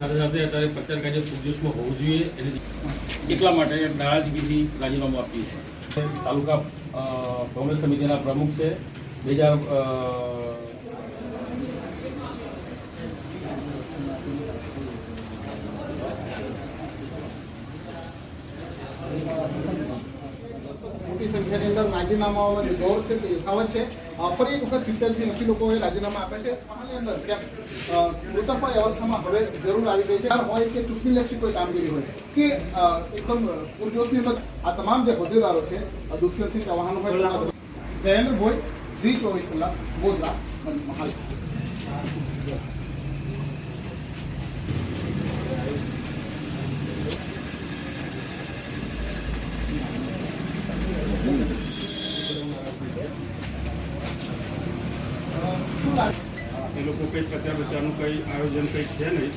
સાથે સાથે અત્યારે પ્રચાર કાર્ય પૂરજોશમાં હોવું જોઈએ એટલા માટે નારાજગીથી રાજીનામું આપ્યું છે। તાલુકા કોંગ્રેસ સમિતિના પ્રમુખ છે 2000 મોટી સંખ્યાની અંદર રાજીનામાઓનો જે દોર છે તે યથાવત છે। ફરી એક વખત 70 થી 80 લોકોએ રાજીનામા આપ્યા છે। આની અંદર ક્યાંક મૃતકવાય અવસ્થામાં હવે જરૂર આવી ગઈ છે હોય કે ચૂંટણીલક્ષી કોઈ કામગીરી હોય કે એકદમ પૂરજોશની અંદર આ તમામ જે હોદ્દેદારો છે દુષ્યંતસિંહ ચૌહાણ હોય, જયેન્દ્ર ભોઈ, ઝી 24 કલાક, ગોધરા, મહાલ। એ લોકો કંઈ પ્રચાર પ્રચારનું કંઈ આયોજન કંઈ છે નહીં।